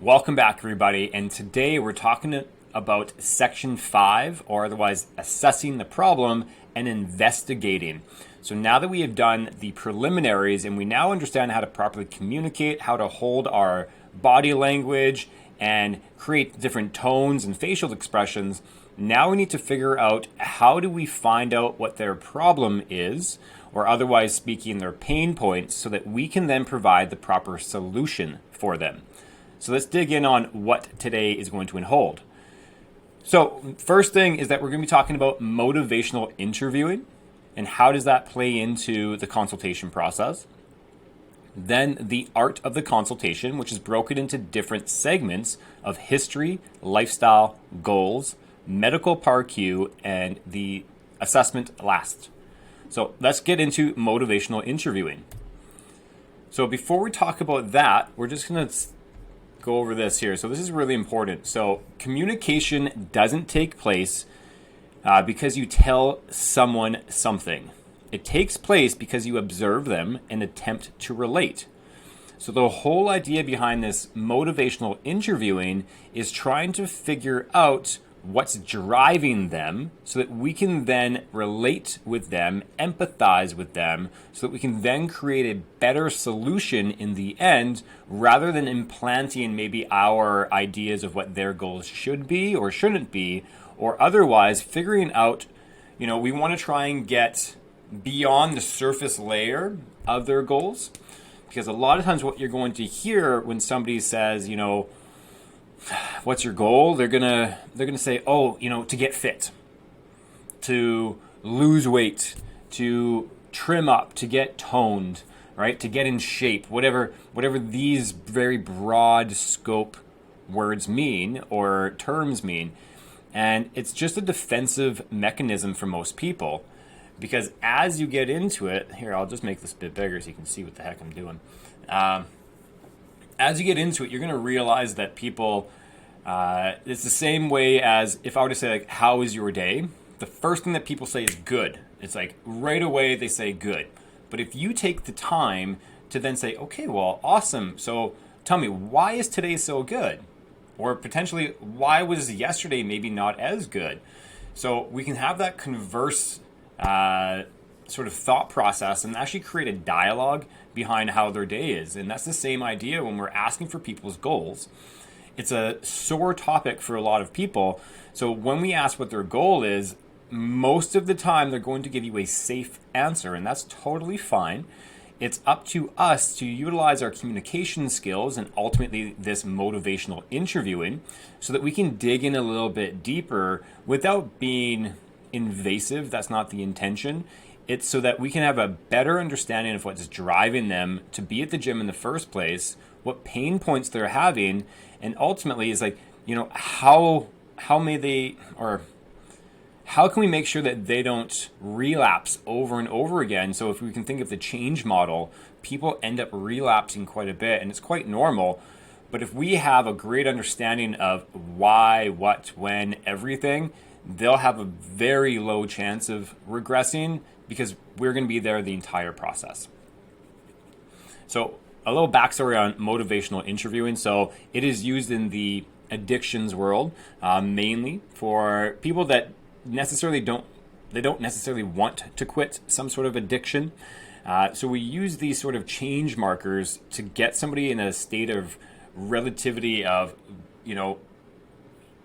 Welcome back, everybody. And today we're talking about Section 5, or otherwise assessing the problem and investigating. So now that we have done the preliminaries and we now understand how to properly communicate, how to hold our body language and create different tones and facial expressions, now we need to figure out how do we find out what their problem is, or otherwise speaking, their pain points, so that we can then provide the proper solution for them. So let's dig in on what today is going to unfold. So first thing is that we're going to be talking about motivational interviewing and how does that play into the consultation process. Then the art of the consultation, which is broken into different segments of history, lifestyle, goals, medical PAR-Q, and the assessment last. So let's get into motivational interviewing. So before we talk about that, we're just going to go over this here. So this is really important. So communication doesn't take place because you tell someone something. It takes place because you observe them and attempt to relate. So the whole idea behind this motivational interviewing is trying to figure out what's driving them so that we can then relate with them, empathize with them, so that we can then create a better solution in the end rather than implanting maybe our ideas of what their goals should be or shouldn't be, or otherwise figuring out, we want to try and get beyond the surface layer of their goals. Because a lot of times what you're going to hear when somebody says, what's your goal? They're gonna say, to get fit, to lose weight, to trim up, to get toned, right? To get in shape, whatever these very broad scope words mean or terms mean. And it's just a defensive mechanism for most people, because as you get into it, here, I'll just make this a bit bigger so you can see what the heck I'm doing. As you get into it, you're going to realize that people, it's the same way as if I were to say, like, how is your day? The first thing that people say is good. It's like right away they say good. But if you take the time to then say, okay, well, awesome. So tell me, why is today so good? Or potentially, why was yesterday maybe not as good? So we can have that converse sort of thought process and actually create a dialogue behind how their day is. And that's the same idea when we're asking for people's goals. It's a sore topic for a lot of people. So when we ask what their goal is, most of the time they're going to give you a safe answer, and that's totally fine. It's up to us to utilize our communication skills and ultimately this motivational interviewing so that we can dig in a little bit deeper without being invasive. That's not the intention. It's so that we can have a better understanding of what's driving them to be at the gym in the first place, what pain points they're having, and ultimately is like, how may they, or how can we make sure that they don't relapse over and over again? So if we can think of the change model, people end up relapsing quite a bit, and it's quite normal. But if we have a great understanding of why, what, when, everything, they'll have a very low chance of regressing because we're going to be there the entire process. So a little backstory on motivational interviewing. So it is used in the addictions world, mainly for people that don't necessarily want to quit some sort of addiction. So we use these sort of change markers to get somebody in a state of relativity of,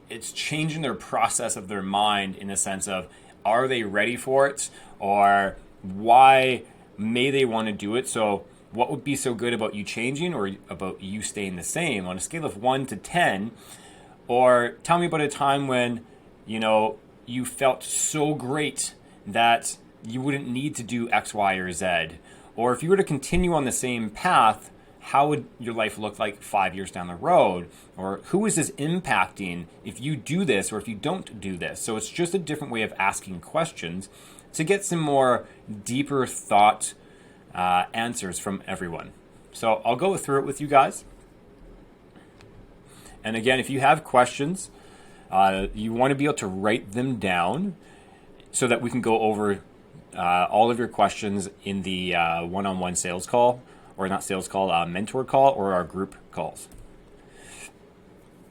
it's changing their process of their mind in the sense of, are they ready for it? Or why may they want to do it? So what would be so good about you changing or about you staying the same on a scale of 1 to 10? Or tell me about a time when, you felt so great that you wouldn't need to do X, Y, or Z. Or if you were to continue on the same path, how would your life look like 5 years down the road? Or who is this impacting if you do this or if you don't do this? So it's just a different way of asking questions to get some more deeper thought answers from everyone. So I'll go through it with you guys. And again, if you have questions, you want to be able to write them down so that we can go over all of your questions in the one-on-one sales call, or not sales call, mentor call, or our group calls.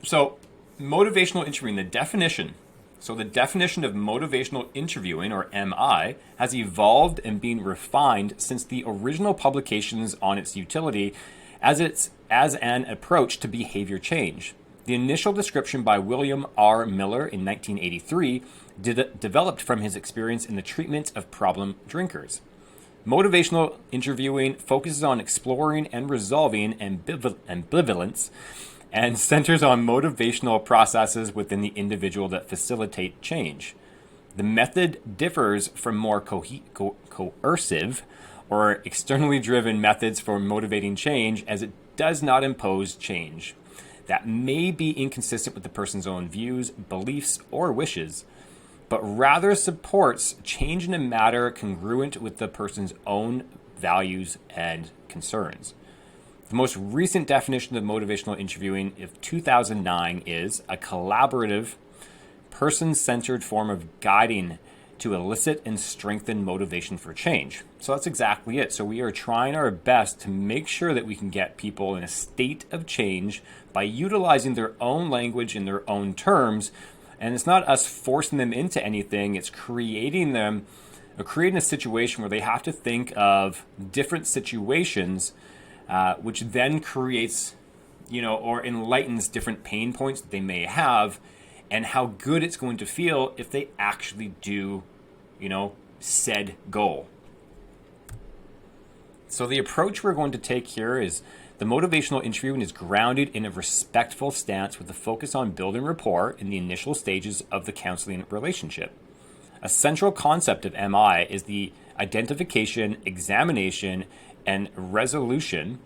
So, motivational interviewing, the definition. So, the definition of motivational interviewing, or MI, has evolved and been refined since the original publications on its utility as an approach to behavior change. The initial description by William R. Miller in 1983 developed from his experience in the treatment of problem drinkers. Motivational interviewing focuses on exploring and resolving ambivalence and centers on motivational processes within the individual that facilitate change. The method differs from more coercive or externally driven methods for motivating change, as it does not impose change that may be inconsistent with the person's own views, beliefs, or wishes, but rather supports change in a manner congruent with the person's own values and concerns. The most recent definition of motivational interviewing of 2009 is a collaborative, person-centered form of guiding to elicit and strengthen motivation for change. So that's exactly it. So we are trying our best to make sure that we can get people in a state of change by utilizing their own language in their own terms. And it's not us forcing them into anything, it's creating a situation where they have to think of different situations, which then creates, or enlightens different pain points that they may have, and how good it's going to feel if they actually do, said goal. So the approach we're going to take here is the motivational interviewing is grounded in a respectful stance with a focus on building rapport in the initial stages of the counseling relationship. A central concept of MI is the identification, examination, and resolution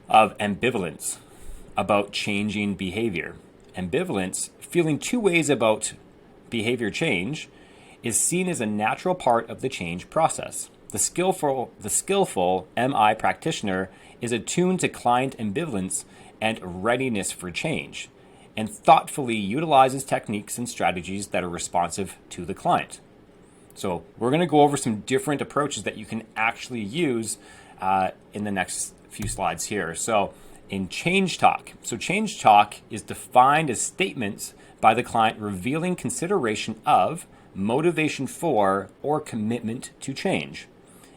of ambivalence about changing behavior. Ambivalence, feeling two ways about behavior change, is seen as a natural part of the change process. The skillful MI practitioner is attuned to client ambivalence and readiness for change, and thoughtfully utilizes techniques and strategies that are responsive to the client. So we're going to go over some different approaches that you can actually use in the next few slides here. So in change talk. So change talk is defined as statements by the client revealing consideration of, motivation for, or commitment to change.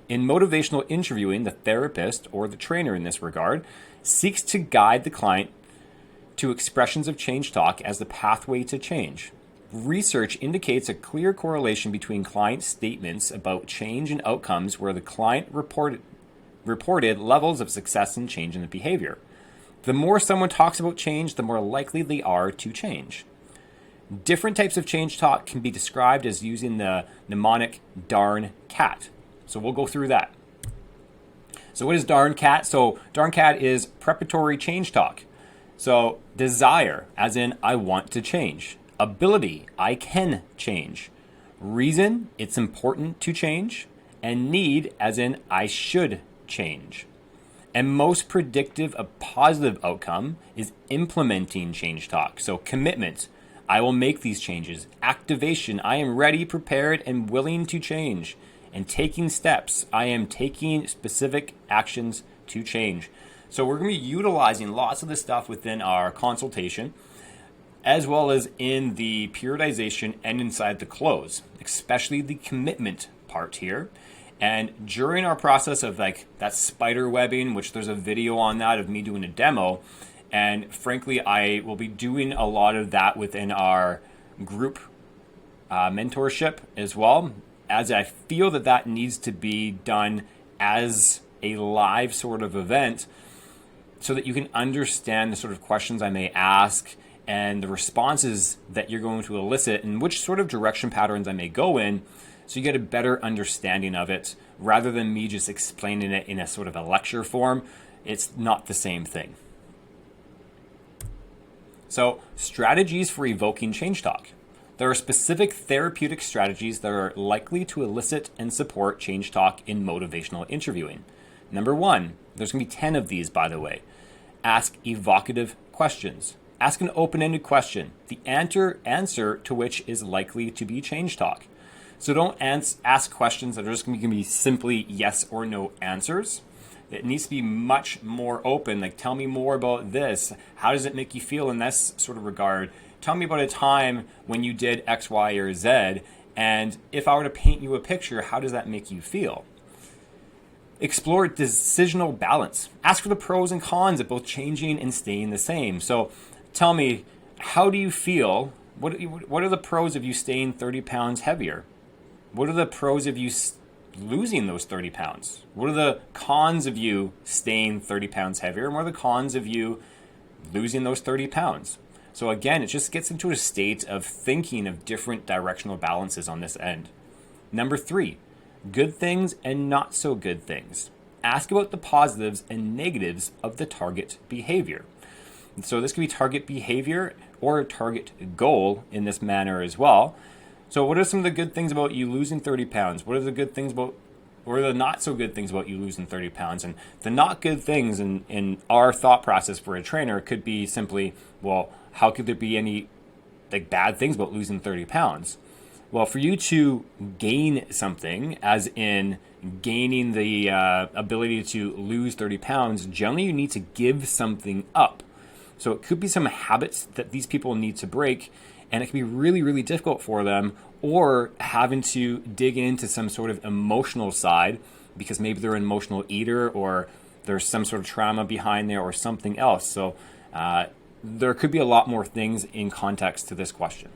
In motivational interviewing, the therapist, or the trainer in this regard, seeks to guide the client to expressions of change talk as the pathway to change. Research indicates a clear correlation between client statements about change and outcomes where the client reported levels of success in change in the behavior. The more someone talks about change, the more likely they are to change. Different types of change talk can be described as using the mnemonic darn cat. So we'll go through that. So what is darn cat? So darn cat is preparatory change talk. So desire, as in I want to change. Ability, I can change. Reason, it's important to change. And need, as in I should change. And most predictive of positive outcome is implementing change talk. So commitment, I will make these changes. Activation, I am ready, prepared, and willing to change. And taking steps, I am taking specific actions to change. So we're going to be utilizing lots of this stuff within our consultation, as well as in the periodization and inside the close, especially the commitment part here. And during our process of like that spider webbing, which there's a video on that of me doing a demo, and frankly, I will be doing a lot of that within our group mentorship as well, as I feel that needs to be done as a live sort of event so that you can understand the sort of questions I may ask and the responses that you're going to elicit and which sort of direction patterns I may go in, so you get a better understanding of it rather than me just explaining it in a sort of a lecture form. It's not the same thing. So, strategies for evoking change talk. There are specific therapeutic strategies that are likely to elicit and support change talk in motivational interviewing. Number 1, there's going to be 10 of these, by the way. Ask evocative questions. Ask an open-ended question, the answer to which is likely to be change talk. So don't ask questions that are just going to be simply yes or no answers. It needs to be much more open. Like, tell me more about this. How does it make you feel in this sort of regard? Tell me about a time when you did X, Y, or Z. And if I were to paint you a picture, how does that make you feel? Explore decisional balance. Ask for the pros and cons of both changing and staying the same. So tell me, how do you feel? What are the pros of you staying 30 pounds heavier? What are the pros of you losing those 30 pounds? What are the cons of you staying 30 pounds heavier? And what are the cons of you losing those 30 pounds? So again, it just gets into a state of thinking of different directional balances on this end. Number 3, good things and not so good things. Ask about the positives and negatives of the target behavior. So this could be target behavior or target goal in this manner as well. So what are some of the good things about you losing 30 pounds? What are the good things about, what are the not so good things about you losing 30 pounds? And the not good things in our thought process for a trainer could be simply, well, how could there be any like bad things about losing 30 pounds? Well, for you to gain something, as in gaining the ability to lose 30 pounds, generally you need to give something up. So it could be some habits that these people need to break, and it can be really, really difficult for them, or having to dig into some sort of emotional side because maybe they're an emotional eater or there's some sort of trauma behind there or something else. So there could be a lot more things in context to this question.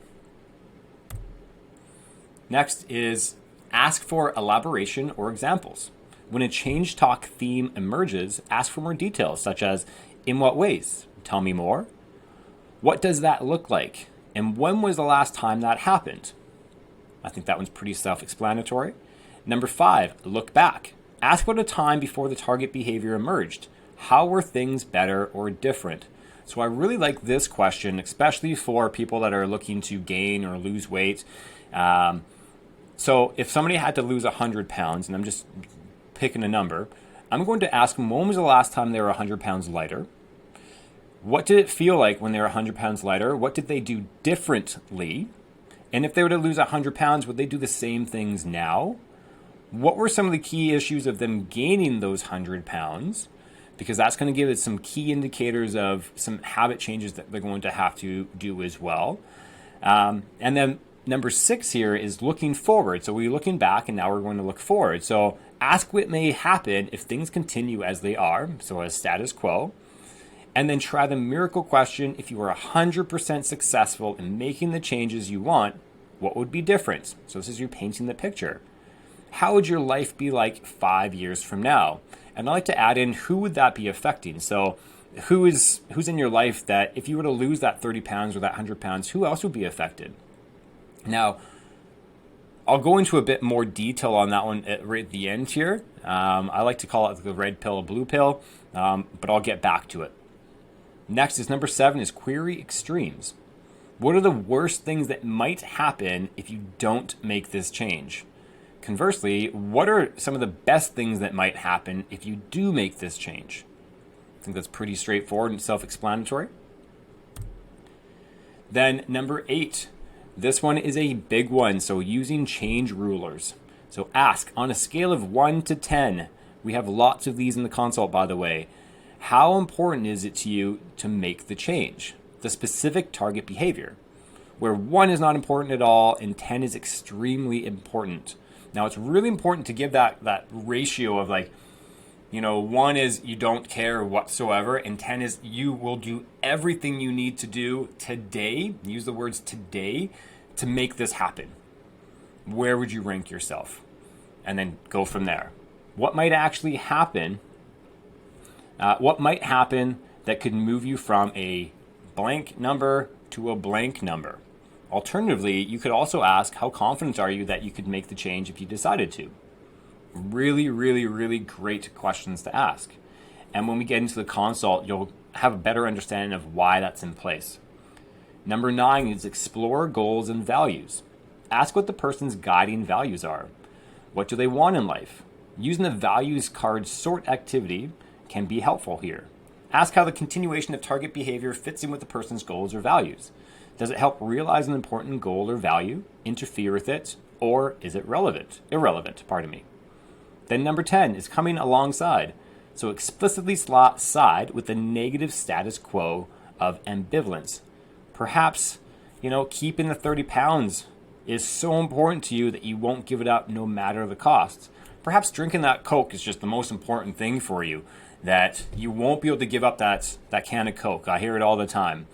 Next is ask for elaboration or examples. When a change talk theme emerges, ask for more details, such as, in what ways? Tell me more. What does that look like? And when was the last time that happened? I think that one's pretty self-explanatory. Number 5, look back. Ask about a time before the target behavior emerged. How were things better or different? So I really like this question, especially for people that are looking to gain or lose weight. So if somebody had to lose 100 pounds, and I'm just picking a number, I'm going to ask them, when was the last time they were 100 pounds lighter? What did it feel like when they were 100 pounds lighter? What did they do differently? And if they were to lose 100 pounds, would they do the same things now? What were some of the key issues of them gaining those 100 pounds? Because that's going to give it some key indicators of some habit changes that they're going to have to do as well. And then number 6 here is looking forward. So we're looking back and now we're going to look forward. So ask what may happen if things continue as they are, so as status quo. And then try the miracle question. If you were 100% successful in making the changes you want, what would be different? So this is you painting the picture. How would your life be like 5 years from now? And I like to add in, who would that be affecting? So who's in your life that if you were to lose that 30 pounds or that 100 pounds, who else would be affected? Now, I'll go into a bit more detail on that one right at the end here. I like to call it the red pill, blue pill, but I'll get back to it. Next is number 7 is query extremes. What are the worst things that might happen if you don't make this change? Conversely, what are some of the best things that might happen if you do make this change? I think that's pretty straightforward and self-explanatory. Then number 8, this one is a big one. So using change rulers. So ask, on a scale of 1 to 10, we have lots of these in the consult, by the way, how important is it to you to make the change? The specific target behavior, where 1 is not important at all and 10 is extremely important. Now, it's really important to give that ratio of 1 is you don't care whatsoever, and 10 is you will do everything you need to do today, use the words today, to make this happen. Where would you rank yourself? And then go from there. What might actually happen? What might happen that could move you from a blank number to a blank number? Alternatively, you could also ask, how confident are you that you could make the change if you decided to? Really, really, really great questions to ask. And when we get into the consult, you'll have a better understanding of why that's in place. Number 9 is explore goals and values. Ask what the person's guiding values are. What do they want in life? Using the values card sort activity can be helpful here. Ask how the continuation of target behavior fits in with the person's goals or values. Does it help realize an important goal or value, interfere with it, or is it irrelevant? Then number 10 is coming alongside. So explicitly side with the negative status quo of ambivalence. Perhaps, keeping the 30 pounds is so important to you that you won't give it up no matter the costs. Perhaps drinking that Coke is just the most important thing for you, that you won't be able to give up that can of Coke. I hear it all the time.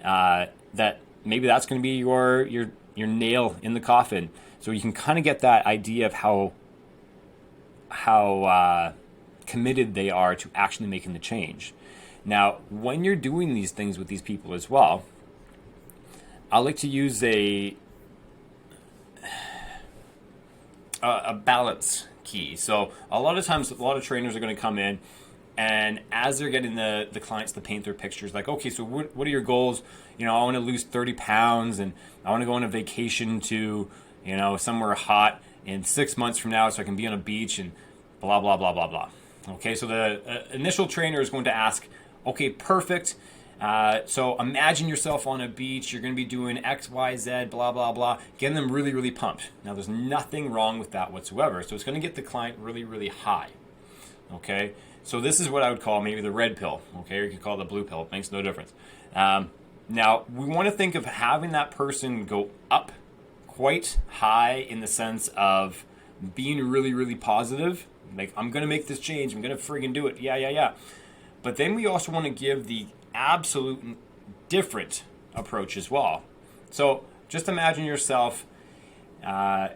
That maybe that's going to be your nail in the coffin. So you can kind of get that idea of how committed they are to actually making the change. Now, when you're doing these things with these people as well, I like to use a balance key. So a lot of times, a lot of trainers are going to come in, and as they're getting the clients to paint their pictures, like, okay, so what are your goals? I want to lose 30 pounds, and I want to go on a vacation to, somewhere hot in 6 months from now so I can be on a beach and blah, blah, blah, blah, blah. Okay, so the initial trainer is going to ask, okay, perfect. So imagine yourself on a beach. You're going to be doing X, Y, Z, blah, blah, blah. Getting them really, really pumped. Now, there's nothing wrong with that whatsoever. So it's going to get the client really, really high. Okay, so this is what I would call maybe the red pill. Okay, or you could call it the blue pill. It makes no difference. Now, we want to think of having that person go up quite high in the sense of being really, really positive. Like, I'm going to make this change. I'm going to friggin' do it. Yeah. But then we also want to give the absolute different approach as well. So just imagine yourself, I'm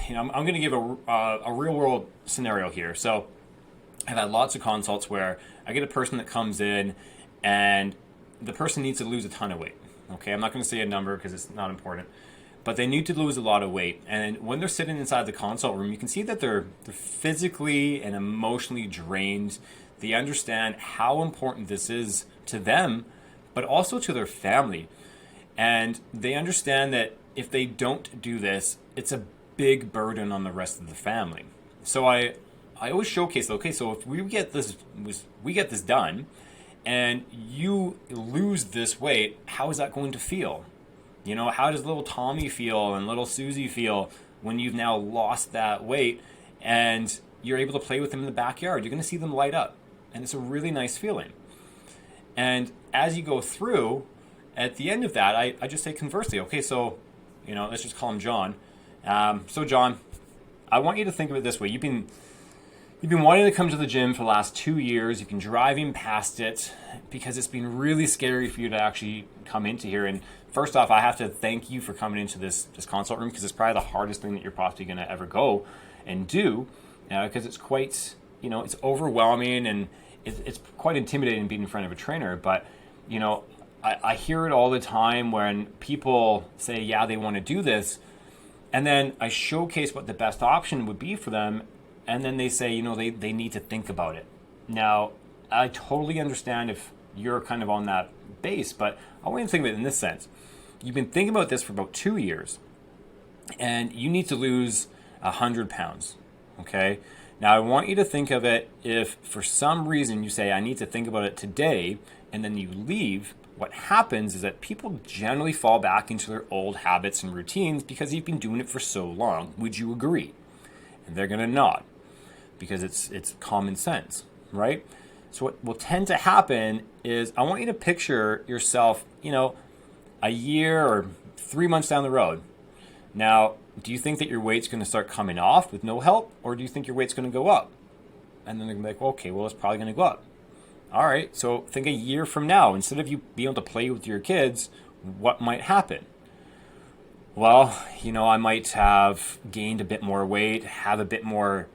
going to give a real world scenario here. So I've had lots of consults where I get a person that comes in and the person needs to lose a ton of weight. Okay, I'm not going to say a number because it's not important, but they need to lose a lot of weight. And when they're sitting inside the consult room, you can see that they're physically and emotionally drained. They understand how important this is to them, but also to their family. And they understand that if they don't do this, it's a big burden on the rest of the family. So I always showcase, okay, so if we get this done and you lose this weight, how is that going to feel? How does little Tommy feel and little Susie feel when you've now lost that weight and you're able to play with them in the backyard? You're going to see them light up, and it's a really nice feeling. And as you go through, at the end of that, I just say conversely, okay, so, let's just call him John. So John, I want you to think of it this way. You've been wanting to come to the gym for the last 2 years. You've been driving past it because it's been really scary for you to actually come into here. And first off, I have to thank you for coming into this consult room, because it's probably the hardest thing that you're possibly going to ever go and do, because it's quite, it's overwhelming and it's quite intimidating being in front of a trainer. But, I hear it all the time when people say, yeah, they want to do this. And then I showcase what the best option would be for them. And then they say, they need to think about it. Now, I totally understand if you're kind of on that base, but I want you to think of it in this sense. You've been thinking about this for about 2 years, and you need to lose 100 pounds, okay? Now, I want you to think of it, if for some reason you say, I need to think about it today, and then you leave, what happens is that people generally fall back into their old habits and routines because you've been doing it for so long. Would you agree? And they're going to nod, because it's common sense, right? So what will tend to happen is, I want you to picture yourself, a year or 3 months down the road. Now, do you think that your weight's going to start coming off with no help, or do you think your weight's going to go up? And then they're going to be like, okay, well, it's probably going to go up. All right, so think a year from now, instead of you being able to play with your kids, what might happen? Well, I might have gained a bit more weight, have a bit more,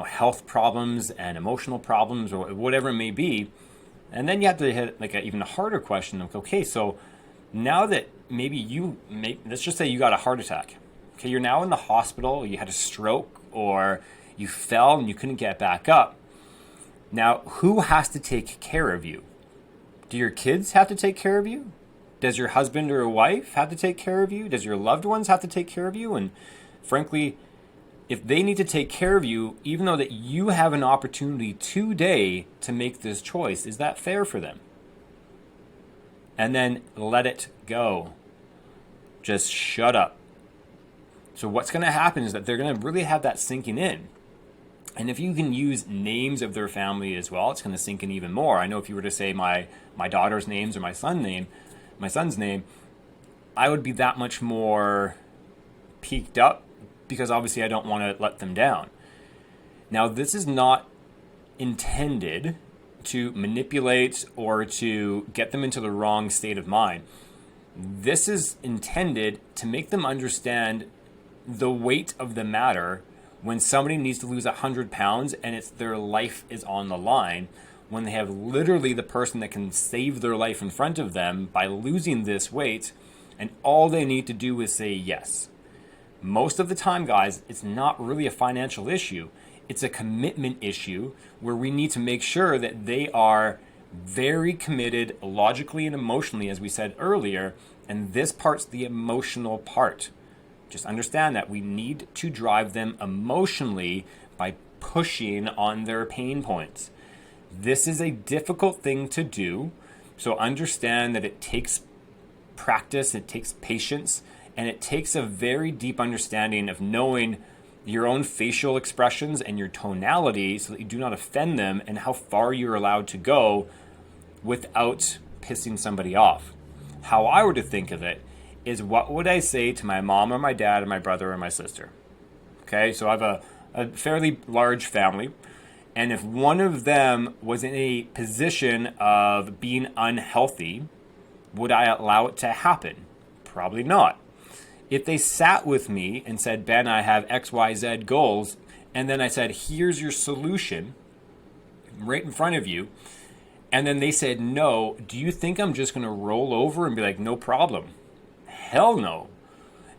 health problems and emotional problems, or whatever it may be. And then you have to hit like even a harder question. Like, okay, so now that maybe let's just say you got a heart attack. Okay, you're now in the hospital, you had a stroke, or you fell and you couldn't get back up. Now, who has to take care of you? Do your kids have to take care of you? Does your husband or wife have to take care of you? Does your loved ones have to take care of you? And frankly, if they need to take care of you, even though that you have an opportunity today to make this choice, is that fair for them? And then let it go. Just shut up. So what's going to happen is that they're going to really have that sinking in. And if you can use names of their family as well, it's going to sink in even more. I know if you were to say my daughter's names or my son's name, I would be that much more peaked up because obviously I don't want to let them down. Now, this is not intended to manipulate or to get them into the wrong state of mind. This is intended to make them understand the weight of the matter when somebody needs to lose 100 pounds and it's their life is on the line, when they have literally the person that can save their life in front of them by losing this weight, and all they need to do is say yes. Most of the time, guys, it's not really a financial issue. It's a commitment issue where we need to make sure that they are very committed logically and emotionally, as we said earlier, and this part's the emotional part. Just understand that we need to drive them emotionally by pushing on their pain points. This is a difficult thing to do, so understand that it takes practice, it takes patience, and it takes a very deep understanding of knowing your own facial expressions and your tonality so that you do not offend them, and how far you're allowed to go without pissing somebody off. How I were to think of it is, what would I say to my mom or my dad or my brother or my sister? Okay, so I have a fairly large family, and if one of them was in a position of being unhealthy, would I allow it to happen? Probably not. If they sat with me and said, Ben, I have XYZ goals, and then I said, here's your solution right in front of you, and then they said no, do you think I'm just going to roll over and be like, no problem? Hell no.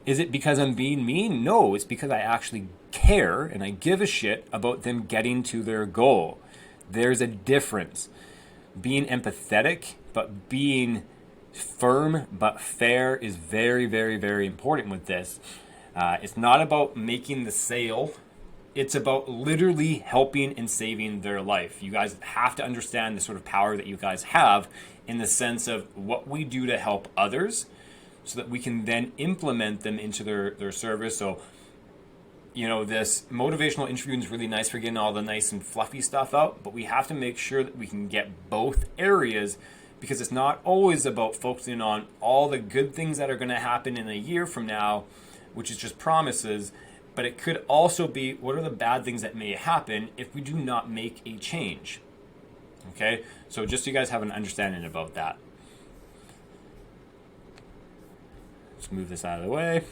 Is it because I'm being mean? No, it's because I actually care and I give a shit about them getting to their goal. There's a difference. Being empathetic, but being firm but fair is very, very, very important with this. It's not about making the sale. It's about literally helping and saving their life. You guys have to understand the sort of power that you guys have in the sense of what we do to help others, so that we can then implement them into their service. So, you know, this motivational interviewing is really nice for getting all the nice and fluffy stuff out, but we have to make sure that we can get both areas, because it's not always about focusing on all the good things that are going to happen in a year from now, which is just promises, but it could also be what are the bad things that may happen if we do not make a change. Okay, so just so you guys have an understanding about that. Let's move this out of the way.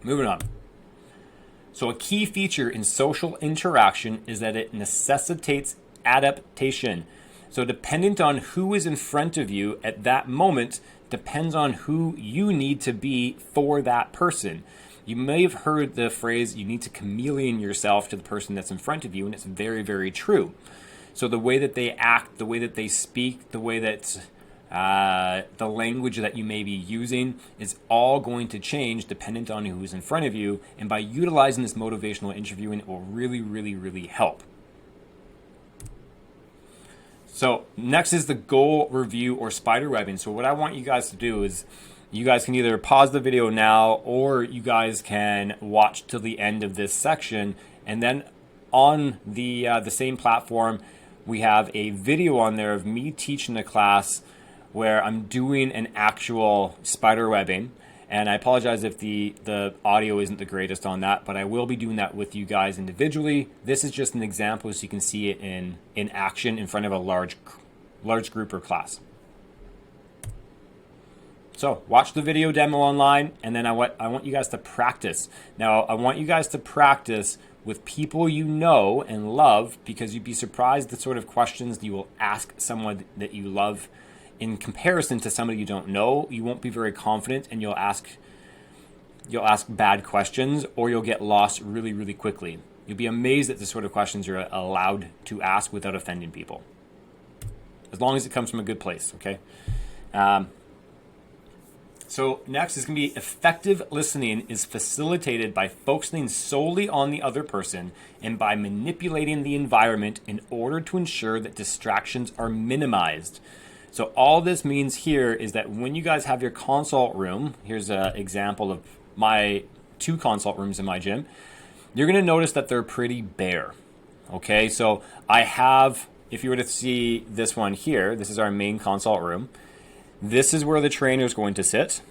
Moving on. So a key feature in social interaction is that it necessitates adaptation. So dependent on who is in front of you at that moment depends on who you need to be for that person. You may have heard the phrase, you need to chameleon yourself to the person that's in front of you, and it's very, very true. So the way that they act, the way that they speak, the way that the language that you may be using is all going to change dependent on who's in front of you. And by utilizing this motivational interviewing, it will really, really, really help. So next is the goal review or spider webbing. So what I want you guys to do is you guys can either pause the video now, or you guys can watch till the end of this section. And then on the same platform, we have a video on there of me teaching a class where I'm doing an actual spider webbing. And I apologize if the audio isn't the greatest on that, but I will be doing that with you guys individually. This is just an example so you can see it in action in front of a large group or class. So watch the video demo online, and then I want you guys to practice. Now, I want you guys to practice with people you know and love, because you'd be surprised the sort of questions that you will ask someone that you love in comparison to somebody you don't know. You won't be very confident, and you'll ask bad questions, or you'll get lost really, really quickly. You'll be amazed at the sort of questions you're allowed to ask without offending people, as long as it comes from a good place, okay? So next is going to be effective listening is facilitated by focusing solely on the other person and by manipulating the environment in order to ensure that distractions are minimized. So all this means here is that when you guys have your consult room, here's an example of my 2 consult rooms in my gym. you're going to notice that they're pretty bare. Okay, so I have, if you were to see this one here, this is our main consult room. This is where the trainer is going to sit.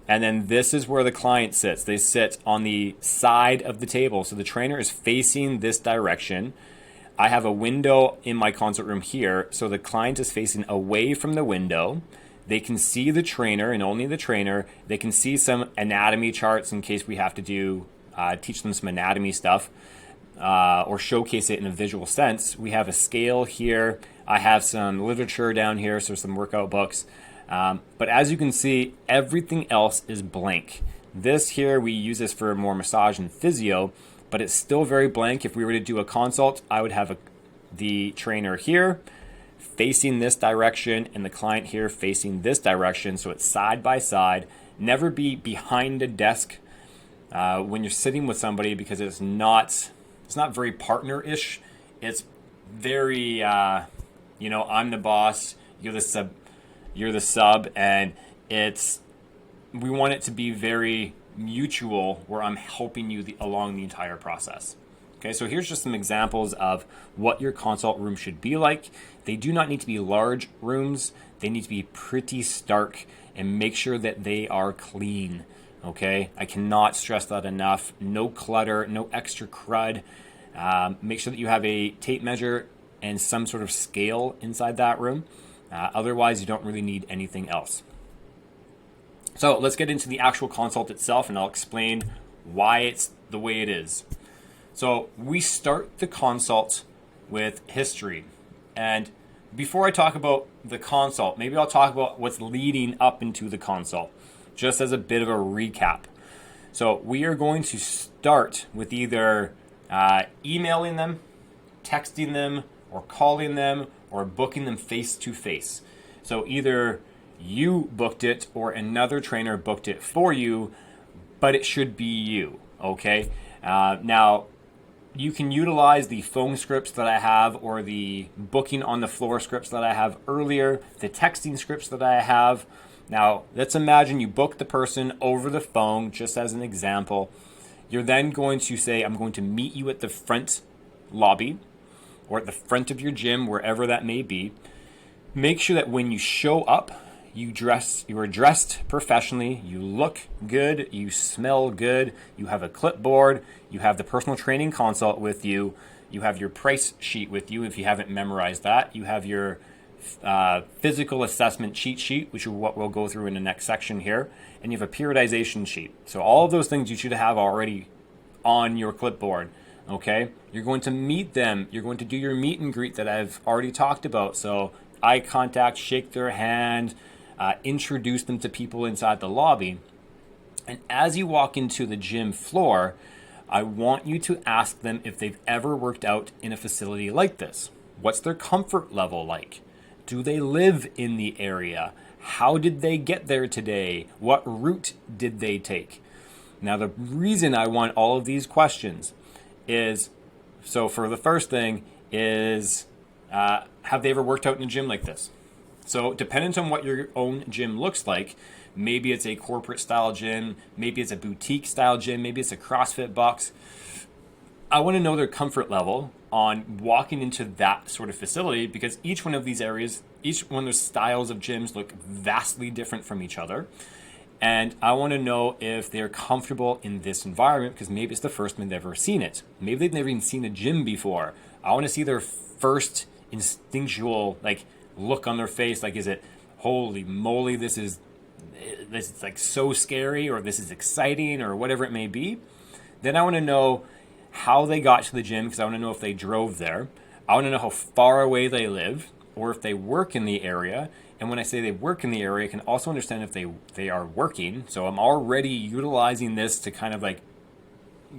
And then this is where the client sits. They sit on the side of the table. So the trainer is facing this direction. I have a window in my consult room here. So the client is facing away from the window. They can see the trainer and only the trainer. They can see some anatomy charts in case we have to do teach them some anatomy stuff or showcase it in a visual sense. We have a scale here. I have some literature down here, so some workout books. But as you can see, everything else is blank. This here, we use this for more massage and physio, but it's still very blank. If we were to do a consult, I would have the trainer here facing this direction and the client here facing this direction. So it's side by side. Never be behind a desk when you're sitting with somebody, because it's not very partner-ish. It's very, I'm the boss, you're the sub, and we want it to be very mutual, where I'm helping you along the entire process. Okay, so here's just some examples of what your consult room should be like. They do not need to be large rooms. They need to be pretty stark, and make sure that they are clean. Okay, I cannot stress that enough. No clutter, no extra crud. Make sure that you have a tape measure and some sort of scale inside that room. Otherwise, you don't really need anything else. So let's get into the actual consult itself, and I'll explain why it's the way it is. So we start the consult with history. And before I talk about the consult, maybe I'll talk about what's leading up into the consult, just as a bit of a recap. So we are going to start with either emailing them, texting them, or calling them, or booking them face-to-face. So either you booked it or another trainer booked it for you, but it should be you, okay? Now, you can utilize the phone scripts that I have, or the booking on the floor scripts that I have earlier, the texting scripts that I have. Now, let's imagine you book the person over the phone, just as an example. You're then going to say, I'm going to meet you at the front lobby, or at the front of your gym, wherever that may be. Make sure that when you show up, you are dressed professionally, you look good, you smell good, you have a clipboard, you have the personal training consult with you, you have your price sheet with you if you haven't memorized that, you have your physical assessment cheat sheet, which is what we'll go through in the next section here, and you have a periodization sheet. So all of those things you should have already on your clipboard. Okay, you're going to meet them. You're going to do your meet and greet that I've already talked about. So eye contact, shake their hand, introduce them to people inside the lobby. And as you walk into the gym floor, I want you to ask them if they've ever worked out in a facility like this. What's their comfort level like? Do they live in the area? How did they get there today? What route did they take? Now, the reason I want all of these questions is, so for the first thing is, have they ever worked out in a gym like this? So dependent on what your own gym looks like, maybe it's a corporate style gym, maybe it's a boutique style gym, maybe it's a CrossFit box. I want to know their comfort level on walking into that sort of facility, because each one of these areas, each one of those styles of gyms look vastly different from each other. And I want to know if they're comfortable in this environment, because maybe it's the first time they've ever seen it. Maybe they've never even seen a gym before. I want to see their first instinctual look on their face. Like, is it, holy moly, this is like so scary, or this is exciting, or whatever it may be. Then I want to know how they got to the gym, because I want to know if they drove there. I want to know how far away they live, or if they work in the area. And when I say they work in the area, I can also understand if they are working. So I'm already utilizing this to kind of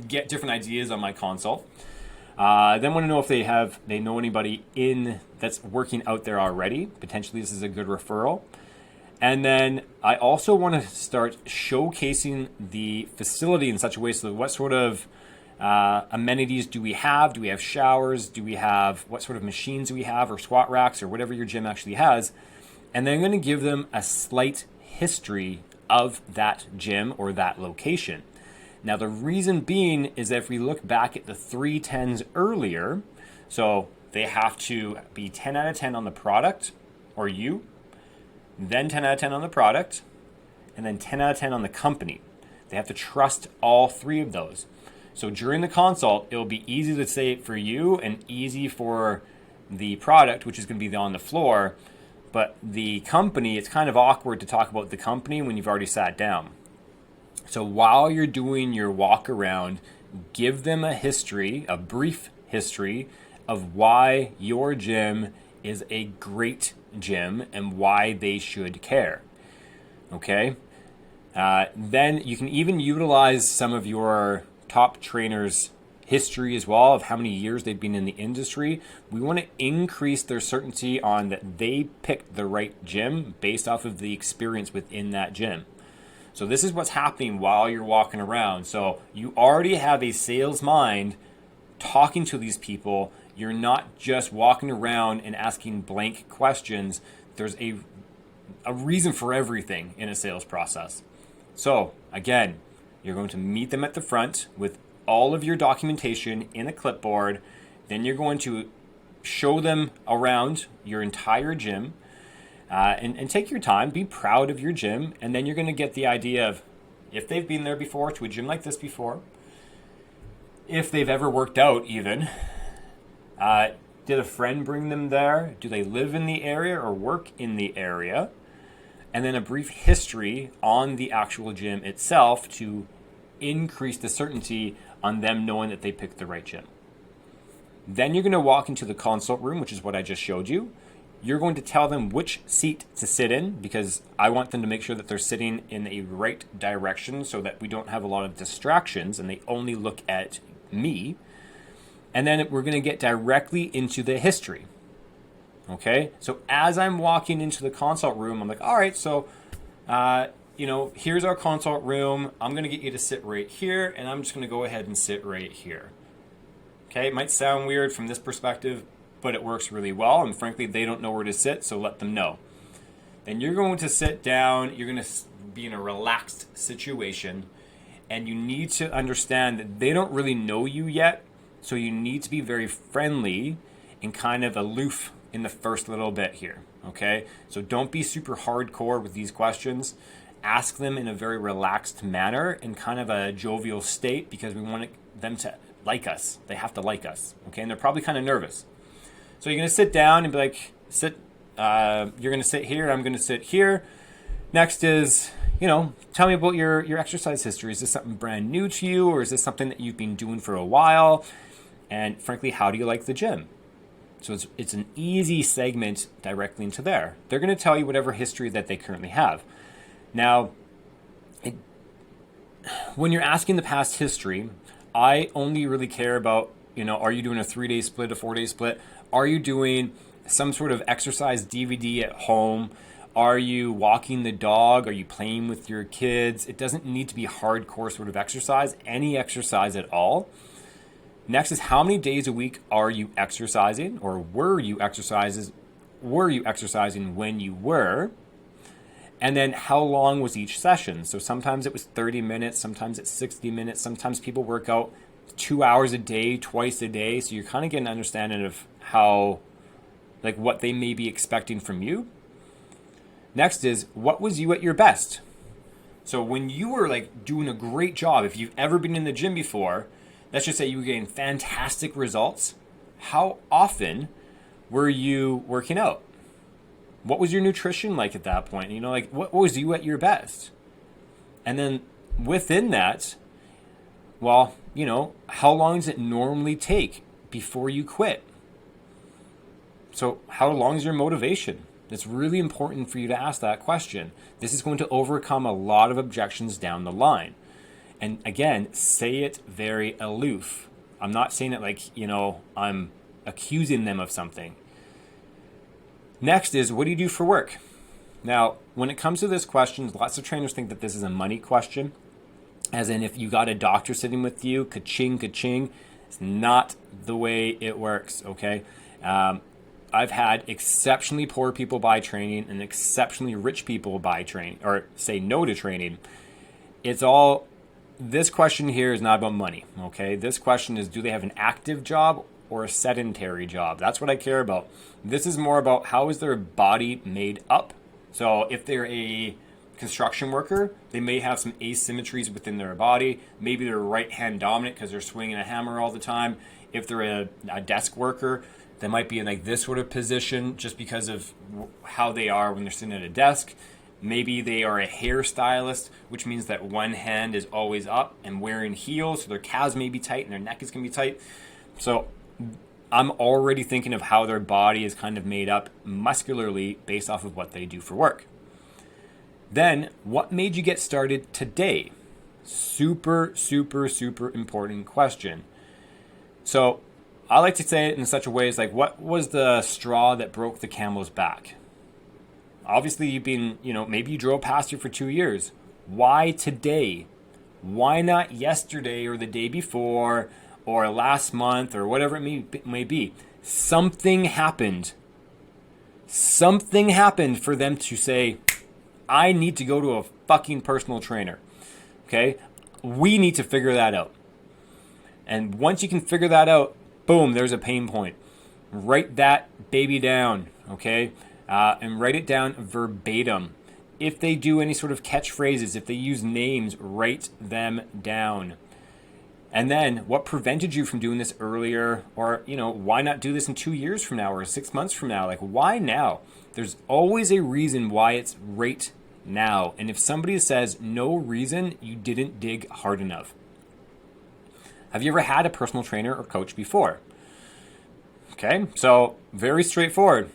get different ideas on my consult. Then want to know if they know anybody that's working out there already. Potentially this is a good referral. And then I also want to start showcasing the facility in such a way, so what sort of amenities do we have? Do we have showers? What sort of machines do we have, or squat racks, or whatever your gym actually has? And then I'm going to give them a slight history of that gym or that location. Now, the reason being is that if we look back at the 3 10s earlier, so they have to be 10 out of 10 on the product, or you, then 10 out of 10 on the product, and then 10 out of 10 on the company. They have to trust all three of those. So during the consult, it'll be easy to say it for you and easy for the product, which is going to be on the floor. But the company, it's kind of awkward to talk about the company when you've already sat down. So while you're doing your walk around, give them a history, a brief history of why your gym is a great gym and why they should care. Okay? Then you can even utilize some of your top trainers' history as well of how many years they've been in the industry. We want to increase their certainty on that they picked the right gym based off of the experience within that gym. So this is what's happening while you're walking around. So you already have a sales mind talking to these people. You're not just walking around and asking blank questions. There's a reason for everything in a sales process. So again, you're going to meet them at the front with all of your documentation in a clipboard. Then you're going to show them around your entire gym. And take your time, be proud of your gym, and then you're going to get the idea of if they've been there before, to a gym like this before, if they've ever worked out even, did a friend bring them there, do they live in the area or work in the area, and then a brief history on the actual gym itself to increase the certainty on them knowing that they picked the right gym. Then you're going to walk into the consult room, which is what I just showed you. You're going to tell them which seat to sit in because I want them to make sure that they're sitting in a right direction so that we don't have a lot of distractions and they only look at me. And then we're going to get directly into the history. Okay? So as I'm walking into the consult room, I'm like, all right, so, here's our consult room. I'm going to get you to sit right here, and I'm just going to go ahead and sit right here. Okay? It might sound weird from this perspective, but it works really well, and frankly, they don't know where to sit, so let them know. Then you're going to sit down, you're going to be in a relaxed situation, and you need to understand that they don't really know you yet, so you need to be very friendly and kind of aloof in the first little bit here, okay? So don't be super hardcore with these questions. Ask them in a very relaxed manner in kind of a jovial state because we want them to like us. They have to like us, okay? And they're probably kind of nervous. So you're going to sit down and be like, you're going to sit here, I'm going to sit here. Next is, tell me about your exercise history. Is this something brand new to you or is this something that you've been doing for a while? And frankly, how do you like the gym? So it's an easy segment directly into there. They're going to tell you whatever history that they currently have. Now, when you're asking the past history, I only really care about, are you doing a 3-day split, a 4-day split? Are you doing some sort of exercise DVD at home? Are you walking the dog? Are you playing with your kids? It doesn't need to be hardcore sort of exercise, any exercise at all. Next is how many days a week are you exercising or were you exercising when you were? And then how long was each session? So sometimes it was 30 minutes, sometimes it's 60 minutes, sometimes people work out 2 hours a day, twice a day. So you're kind of getting an understanding of what they may be expecting from you. Next is, what was you at your best? So when you were doing a great job, if you've ever been in the gym before, let's just say you were getting fantastic results. How often were you working out? What was your nutrition like at that point? What was you at your best? And then within that, how long does it normally take before you quit? So how long is your motivation? It's really important for you to ask that question. This is going to overcome a lot of objections down the line. And again, say it very aloof. I'm not saying it I'm accusing them of something. Next is, what do you do for work? Now, when it comes to this question, lots of trainers think that this is a money question. As in, if you got a doctor sitting with you, ka-ching, ka-ching. It's not the way it works, okay? I've had exceptionally poor people buy training and exceptionally rich people buy training or say no to training. It's all, this question here is not about money, okay? This question is, do they have an active job or a sedentary job? That's what I care about. This is more about how is their body made up. So if they're a construction worker, they may have some asymmetries within their body. Maybe they're right hand dominant because they're swinging a hammer all the time. If they're a desk worker, they might be in like this sort of position just because of how they are when they're sitting at a desk. Maybe they are a hairstylist, which means that one hand is always up and wearing heels, so their calves may be tight and their neck is going to be tight. So I'm already thinking of how their body is kind of made up muscularly based off of what they do for work. Then, what made you get started today? Super, super, super important question. So I like to say it in such a way as like, what was the straw that broke the camel's back? Obviously, you've been, maybe you drove past here for 2 years. Why today? Why not yesterday or the day before or last month or whatever it may be? Something happened. Something happened for them to say, I need to go to a fucking personal trainer. Okay? We need to figure that out. And once you can figure that out, boom, there's a pain point. Write that baby down, okay? And write it down verbatim. If they do any sort of catchphrases, if they use names, write them down. And then what prevented you from doing this earlier? Or, why not do this in 2 years from now or 6 months from now? Like, why now? There's always a reason why it's right now. And if somebody says no reason, you didn't dig hard enough. Have you ever had a personal trainer or coach before? Okay, so very straightforward.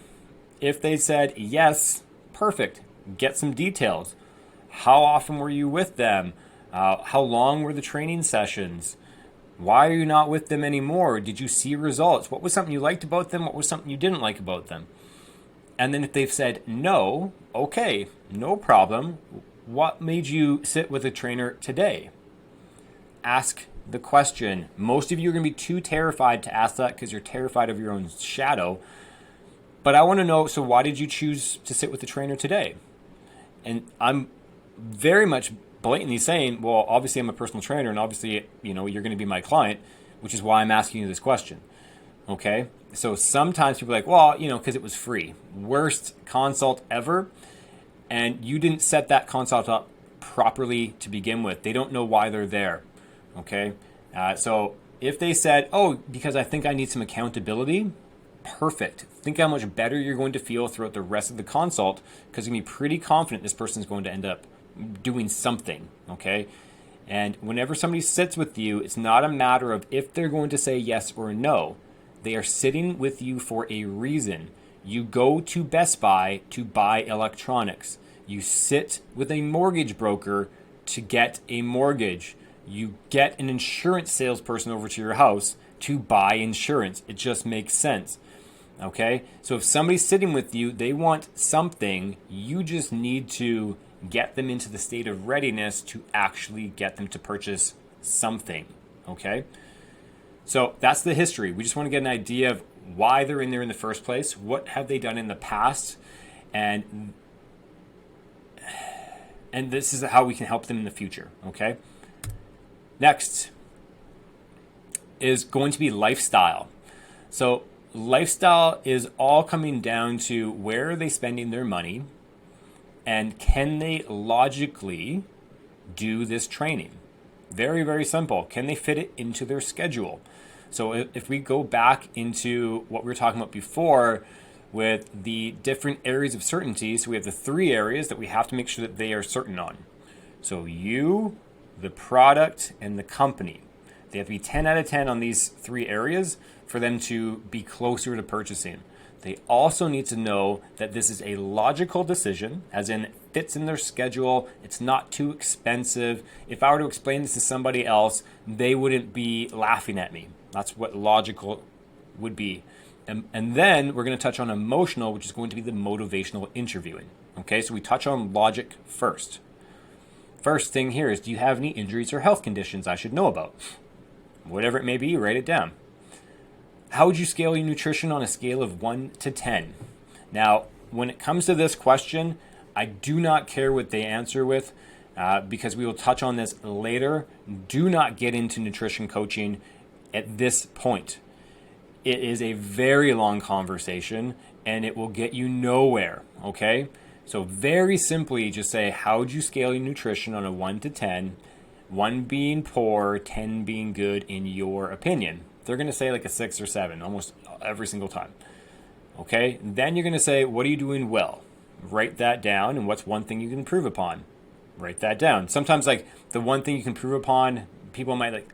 If they said yes, perfect. Get some details. How often were you with them? How long were the training sessions? Why are you not with them anymore? Did you see results? What was something you liked about them? What was something you didn't like about them? And then if they've said no, okay, no problem. What made you sit with a trainer today? Ask the question. Most of you are going to be too terrified to ask that because you're terrified of your own shadow. But I want to know, so why did you choose to sit with the trainer today? And I'm very much blatantly saying, well, obviously I'm a personal trainer and obviously, you're going to be my client, which is why I'm asking you this question. Okay? So sometimes people are like, well, because it was free. Worst consult ever. And you didn't set that consult up properly to begin with. They don't know why they're there. Okay? So if they said, oh, because I think I need some accountability, perfect. Think how much better you're going to feel throughout the rest of the consult because you're going to be pretty confident this person's going to end up doing something, okay? And whenever somebody sits with you, it's not a matter of if they're going to say yes or no. They are sitting with you for a reason. You go to Best Buy to buy electronics. You sit with a mortgage broker to get a mortgage. You get an insurance salesperson over to your house to buy insurance. It just makes sense. Okay? So if somebody's sitting with you, they want something, you just need to get them into the state of readiness to actually get them to purchase something. Okay? So that's the history. We just want to get an idea of why they're in there in the first place. What have they done in the past? And this is how we can help them in the future. Okay? Next is going to be lifestyle. So lifestyle is all coming down to where are they spending their money and can they logically do this training? Very, very simple. Can they fit it into their schedule? So if we go back into what we were talking about before with the different areas of certainty, so we have the 3 areas that we have to make sure that they are certain on. So you, the product, and the company. They have to be 10 out of 10 on these 3 areas for them to be closer to purchasing. They also need to know that this is a logical decision, as in it fits in their schedule, it's not too expensive. If I were to explain this to somebody else, they wouldn't be laughing at me. That's what logical would be. And then we're going to touch on emotional, which is going to be the motivational interviewing. Okay, so we touch on logic first. First thing here is, do you have any injuries or health conditions I should know about? Whatever it may be, write it down. How would you scale your nutrition on a scale of 1 to 10? Now, when it comes to this question, I do not care what they answer with. because we will touch on this later. Do not get into nutrition coaching at this point. It is a very long conversation and it will get you nowhere, okay? So very simply, just say, how would you scale your nutrition on a 1 to 10? 1 being poor, 10 being good in your opinion. They're going to say like a 6 or 7 almost every single time. Okay, then you're going to say, what are you doing well? Write that down, and what's one thing you can improve upon? Write that down. Sometimes, like, the one thing you can improve upon, people might like,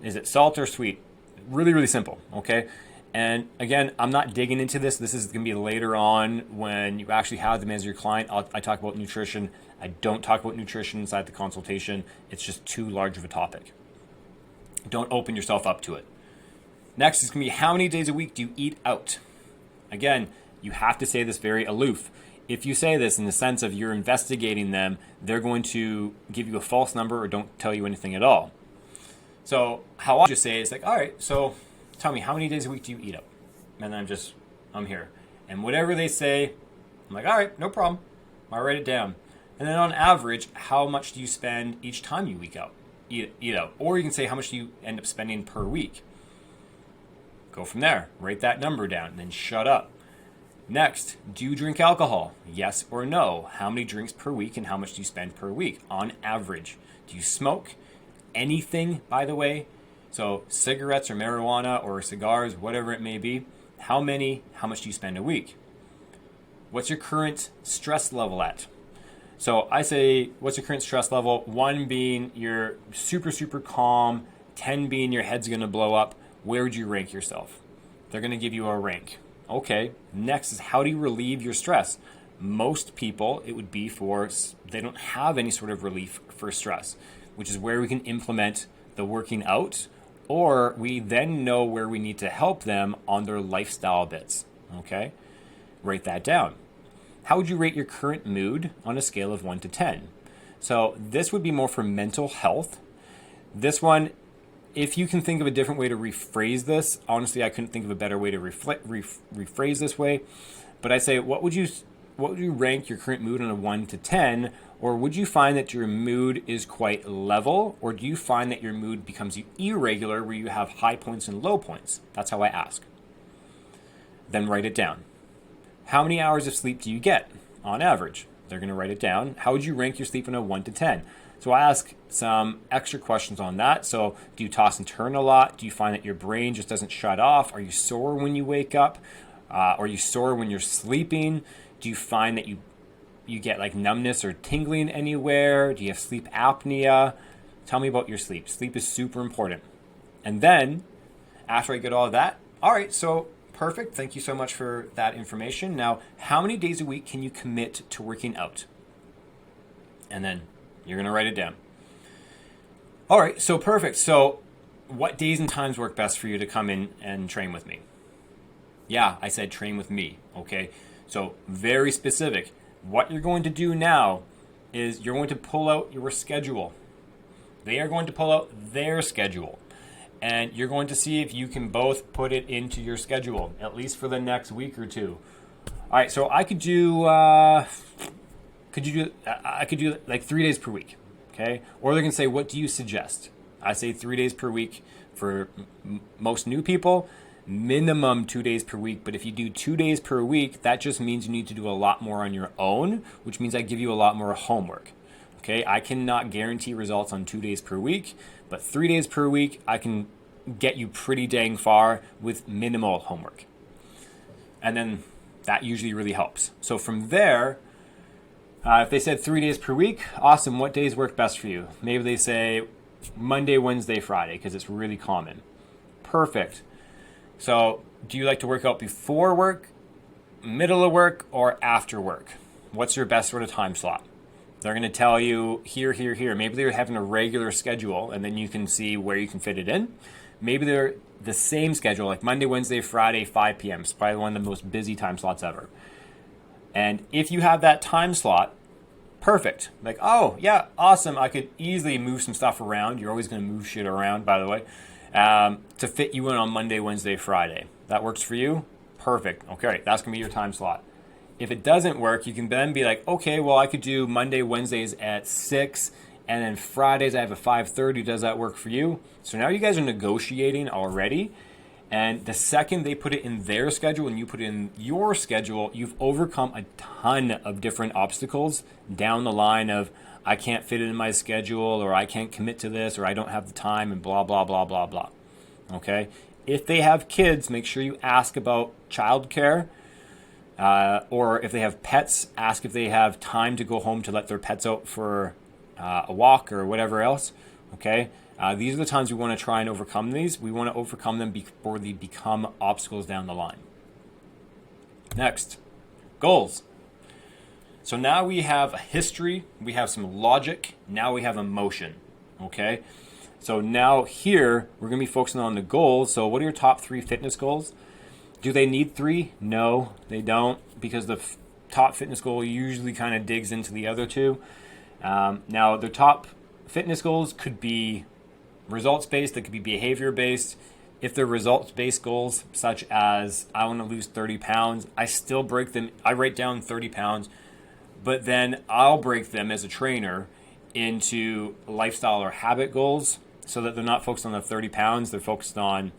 is it salt or sweet? Really, really simple, okay? And again, I'm not digging into this. This is going to be later on when you actually have them as your client. I talk about nutrition. I don't talk about nutrition inside the consultation. It's just too large of a topic. Don't open yourself up to it. Next is going to be, how many days a week do you eat out? Again, you have to say this very aloof. If you say this in the sense of you're investigating them, they're going to give you a false number or don't tell you anything at all. So how I just say is like, all right, so tell me, how many days a week do you eat out? And then I'm here. And whatever they say, I'm like, all right, no problem. I'll write it down. And then on average, how much do you spend each time you eat out? Or you can say, how much do you end up spending per week? Go from there. Write that number down and then shut up. Next, do you drink alcohol? Yes or no? How many drinks per week and how much do you spend per week on average? Do you smoke? Anything, by the way? So cigarettes or marijuana or cigars, whatever it may be. How many? How much do you spend a week? What's your current stress level at? So I say, what's your current stress level? 1 being you're super, super calm. 10 being your head's going to blow up. Where would you rank yourself? They're going to give you a rank. Okay, next is, how do you relieve your stress? Most people, it would be they don't have any sort of relief for stress, which is where we can implement the working out, or we then know where we need to help them on their lifestyle bits. Okay, write that down. How would you rate your current mood on a scale of 1 to 10? So this would be more for mental health. This one, if you can think of a different way to rephrase this, honestly, I couldn't think of a better way to rephrase this way. But I say, what would you rank your current mood on a 1 to 10? Or would you find that your mood is quite level? Or do you find that your mood becomes irregular where you have high points and low points? That's how I ask. Then write it down. How many hours of sleep do you get on average? They're going to write it down. How would you rank your sleep on a 1 to 10? So I ask some extra questions on that. So do you toss and turn a lot? Do you find that your brain just doesn't shut off? Are you sore when you wake up? Are you sore when you're sleeping? Do you find that you get like numbness or tingling anywhere? Do you have sleep apnea? Tell me about your sleep. Sleep is super important. And then after I get all of that, all right, so perfect. Thank you so much for that information. Now, how many days a week can you commit to working out? And then you're going to write it down. All right, so perfect. So what days and times work best for you to come in and train with me? Yeah, I said train with me, okay? So very specific. What you're going to do now is you're going to pull out your schedule. They are going to pull out their schedule. And you're going to see if you can both put it into your schedule, at least for the next week or two. All right, so I could do like 3 days per week, okay? Or they can say, what do you suggest? I say 3 days per week for most new people, minimum 2 days per week. But if you do 2 days per week, that just means you need to do a lot more on your own, which means I give you a lot more homework, okay? I cannot guarantee results on 2 days per week, but 3 days per week, I can get you pretty dang far with minimal homework. And then that usually really helps. So from there, if they said 3 days per week, awesome. What days work best for you? Maybe they say Monday, Wednesday, Friday, because it's really common. Perfect. So do you like to work out before work, middle of work, or after work? What's your best sort of time slot? They're going to tell you here, here, here. Maybe they're having a regular schedule, and then you can see where you can fit it in. Maybe they're the same schedule, like Monday, Wednesday, Friday, 5 p.m. It's probably one of the most busy time slots ever. And if you have that time slot, perfect. Like, oh, yeah, awesome. I could easily move some stuff around. You're always going to move shit around, by the way, to fit you in on Monday, Wednesday, Friday. That works for you? Perfect. Okay, that's going to be your time slot. If it doesn't work, you can then be like, okay, well, I could do Monday, Wednesdays at 6, and then Fridays I have a 5:30. Does that work for you? So now you guys are negotiating already. And the second they put it in their schedule and you put it in your schedule, you've overcome a ton of different obstacles down the line of, I can't fit it in my schedule, or I can't commit to this, or I don't have the time, and blah, blah, blah, blah, blah. Okay? If they have kids, make sure you ask about childcare. Or if they have pets, ask if they have time to go home to let their pets out for a walk or whatever else. Okay? These are the times we want to try and overcome these. We want to overcome them before they become obstacles down the line. Next, goals. So now we have a history, we have some logic, now we have emotion. Okay? So now here, we're going to be focusing on the goals. So what are your top 3 fitness goals? Do they need 3? No, they don't, because the top fitness goal usually kind of digs into the other 2. Now, the top fitness goals could be results-based, they could be behavior-based. If they're results-based goals, such as I want to lose 30 pounds, I still break them. I write down 30 pounds, but then I'll break them as a trainer into lifestyle or habit goals so that they're not focused on the 30 pounds. They're focused on,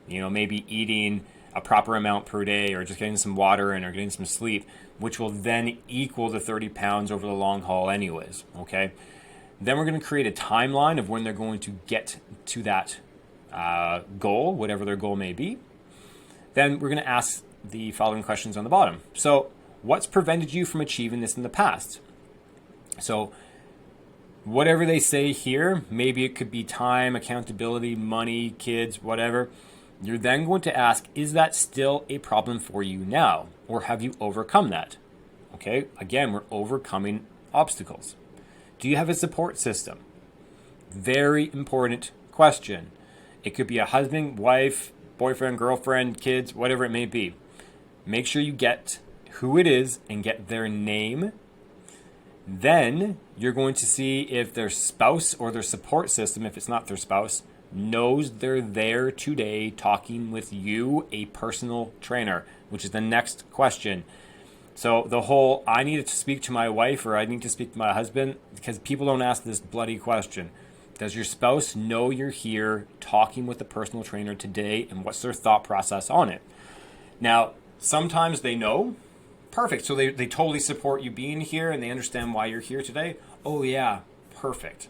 maybe eating a proper amount per day, or just getting some water in, or getting some sleep, which will then equal the 30 pounds over the long haul anyways, okay? Then we're going to create a timeline of when they're going to get to that goal, whatever their goal may be. Then we're going to ask the following questions on the bottom. So, what's prevented you from achieving this in the past? So, whatever they say here, maybe it could be time, accountability, money, kids, whatever. You're then going to ask, is that still a problem for you now? Or have you overcome that? Okay, again, we're overcoming obstacles. Do you have a support system? Very important question. It could be a husband, wife, boyfriend, girlfriend, kids, whatever it may be. Make sure you get who it is and get their name. Then you're going to see if their spouse or their support system, if it's not their spouse, knows they're there today talking with you, a personal trainer, which is the next question. So the whole, I need to speak to my wife or I need to speak to my husband, because people don't ask this bloody question. Does your spouse know you're here talking with a personal trainer today, and what's their thought process on it? Now, sometimes they know. Perfect. So they totally support you being here and they understand why you're here today. Oh yeah, perfect.